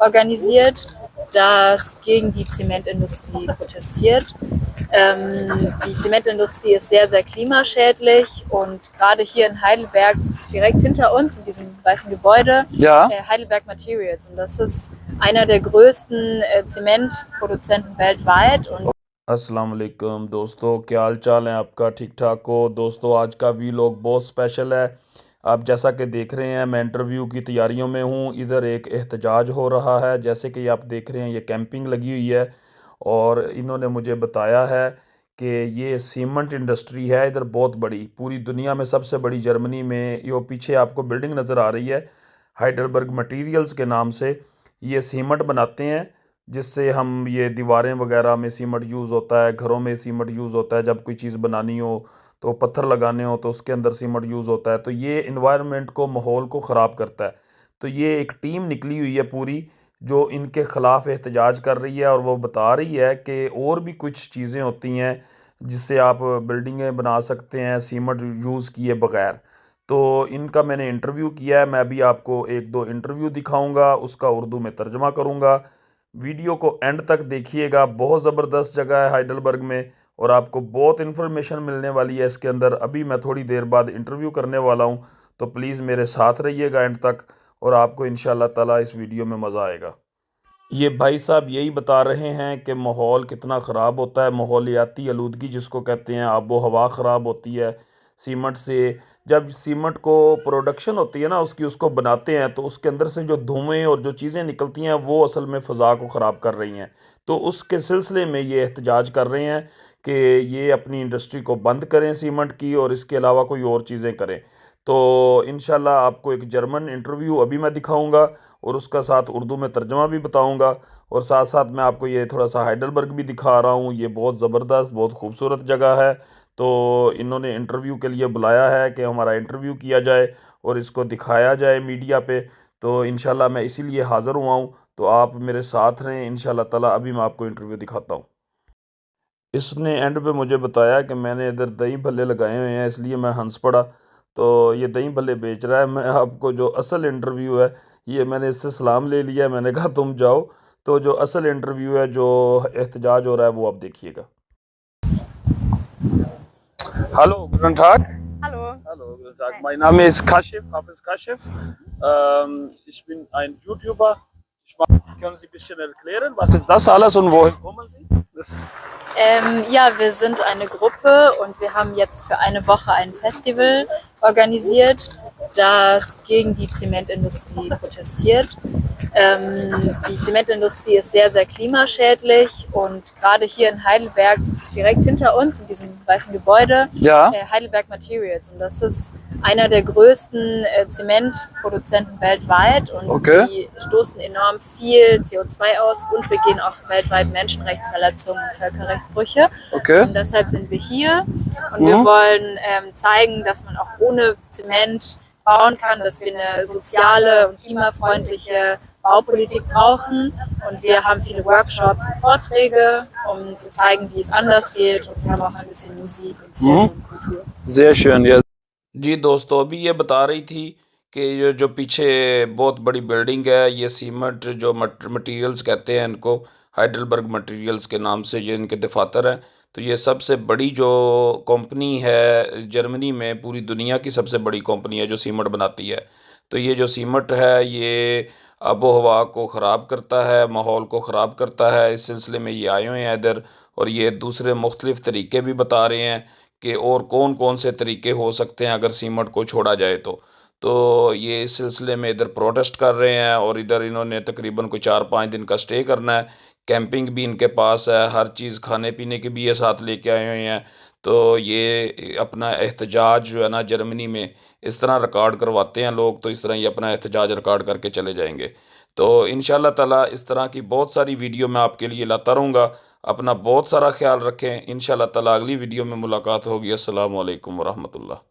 organisiert, das gegen die Zementindustrie protestiert. Die Zementindustrie ist sehr, sehr klimaschädlich und gerade hier in Heidelberg sitzt direkt hinter uns in diesem weißen Gebäude Heidelberg Materials, und das ist einer der größten Zementproduzenten weltweit. Und अस्सलाम वालेकुम दोस्तों, क्या हाल चाल है आपका? ठीक ठाक हो दोस्तों? आज का वीलॉग बहुत स्पेशल है। आप जैसा कि देख रहे हैं, मैं इंटरव्यू की तैयारियों में हूँ। इधर एक एहतजाज हो रहा है, जैसे कि आप देख रहे हैं, ये कैंपिंग लगी हुई है और इन्होंने मुझे बताया है कि ये सीमेंट इंडस्ट्री है इधर बहुत बड़ी, पूरी दुनिया में सबसे बड़ी। जर्मनी में ये पीछे आपको बिल्डिंग नज़र आ रही है, हाइडलबर्ग मटेरियल्स के नाम से। ये सीमेंट बनाते हैं जिससे हम ये दीवारें वगैरह में सीमेंट यूज़ होता है, घरों में सीमेंट यूज़ होता है, जब कोई चीज़ बनानी हो तो पत्थर लगाने हो तो उसके अंदर सीमेंट यूज़ होता है। तो ये इन्वायरमेंट को, माहौल को ख़राब करता है। तो ये एक टीम निकली हुई है पूरी, जो इनके ख़िलाफ़ एहतजाज कर रही है और वो बता रही है कि और भी कुछ चीज़ें होती हैं जिससे आप बिल्डिंगें बना सकते हैं सीमेंट यूज़ किए बगैर। तो इनका मैंने इंटरव्यू किया है, मैं भी आपको एक दो इंटरव्यू दिखाऊंगा, उसका उर्दू में तर्जमा करूंगा। वीडियो को एंड तक देखिएगा, बहुत ज़बरदस्त जगह है हाइडलबर्ग में और आपको बहुत इन्फॉर्मेशन मिलने वाली है इसके अंदर। अभी मैं थोड़ी देर बाद इंटरव्यू करने वाला हूं, तो प्लीज़ मेरे साथ रहिएगा एंड तक और आपको इंशाल्लाह ताला इस वीडियो में मज़ा आएगा। ये भाई साहब यही बता रहे हैं कि माहौल कितना ख़राब होता है, माहौलियाती आलूदगी जिसको कहते हैं, आबो हवा ख़राब होती है सीमेंट से। जब सीमेंट को प्रोडक्शन होती है ना उसकी, उसको बनाते हैं तो उसके अंदर से जो धुएँ और जो चीज़ें निकलती हैं वो असल में फ़ज़ा को ख़राब कर रही हैं। तो उसके सिलसिले में ये एहतजाज कर रहे हैं कि ये अपनी इंडस्ट्री को बंद करें सीमेंट की और इसके अलावा कोई और चीज़ें करें। तो इंशाल्लाह आपको एक जर्मन इंटरव्यू अभी मैं दिखाऊंगा और उसका साथ उर्दू में तर्जमा भी बताऊंगा और साथ साथ मैं आपको ये थोड़ा सा हाइडलबर्ग भी दिखा रहा हूँ। ये बहुत ज़बरदस्त, बहुत खूबसूरत जगह है। तो इन्होंने इंटरव्यू के लिए बुलाया है कि हमारा इंटरव्यू किया जाए और इसको दिखाया जाए मीडिया पे। तो इंशाल्लाह मैं इसीलिए हाज़िर हुआ हूँ, तो आप मेरे साथ रहें इंशाल्लाह ताला। अभी मैं आपको इंटरव्यू दिखाता हूँ। इसने एंड पे मुझे बताया कि मैंने इधर दही भल्ले लगाए हुए हैं, इसलिए मैं हंस पड़ा। तो ये दही भल्ले बेच रहा है। मैं आपको जो असल इंटरव्यू है, ये मैंने इससे सलाम ले लिया है, मैंने कहा तुम जाओ। तो जो असल इंटरव्यू है, जो एहतजाज हो रहा है, वो आप देखिएगा। Hallo, guten Tag. Hallo. Hallo, guten Tag. Mein Name ist Kashif, Hafiz Kashif. Ich bin ein YouTuber. Können Sie ein bisschen erklären, was ist das alles und woher kommen Sie? Ja, wir sind eine Gruppe und wir haben jetzt für eine Woche ein Festival organisiert, das gegen die Zementindustrie protestiert. Die Zementindustrie ist sehr, sehr klimaschädlich und gerade hier in Heidelberg sitzt direkt hinter uns in diesem weißen Gebäude Heidelberg Materials, und das ist einer der größten Zementproduzenten weltweit, und die stoßen enorm viel CO2 aus und begehen auch weltweit Menschenrechtsverletzungen und Völkerrechtsbrüche. Und deshalb sind wir hier und wir wollen zeigen, dass man auch ohne Zement bauen kann, dass wir eine soziale und klimafreundliche Baupolitik brauchen, und wir haben viele Workshops und Vorträge, um zu zeigen, wie es anders geht, und wir haben auch ein bisschen Musik und Film und Kultur. sehr schön, ja। जी दोस्तों, अभी ये बता रही थी कि ये जो पीछे बहुत बड़ी बिल्डिंग है, ये सीमेंट जो मटेरियल्स कहते हैं इनको, हाइडलबर्ग मटेरियल्स के नाम से ये इनके दफातर हैं। तो ये सबसे बड़ी जो कंपनी है जर्मनी में, पूरी दुनिया की सबसे बड़ी कंपनी है जो सीमेंट बनाती है। तो ये जो सीमेंट है ये आबो हवा को ख़राब करता है, माहौल को ख़राब करता है। इस सिलसिले में ये आए हुए हैं इधर और ये दूसरे मुख्तलिफ़ तरीके भी बता रहे हैं कि और कौन कौन से तरीके हो सकते हैं अगर सीमेंट को छोड़ा जाए तो ये इस सिलसिले में इधर प्रोटेस्ट कर रहे हैं और इधर इन्होंने तकरीबन कोई 4-5 दिन का स्टे करना है। कैंपिंग भी इनके पास है, हर चीज़ खाने पीने की भी ये साथ लेके आए हुए हैं। तो ये अपना एहतजाज जो है ना जर्मनी में इस तरह रिकॉर्ड करवाते हैं लोग, तो इस तरह ये अपना एहतजाज रिकॉर्ड करके चले जाएंगे। तो इंशाल्लाह ताला इस तरह की बहुत सारी वीडियो मैं आपके लिए लाता रहूँगा। अपना बहुत सारा ख्याल रखें। इंशाल्लाह ताला अगली वीडियो में मुलाकात होगी। अस्सलाम वालेकुम वरहमतुल्लाह।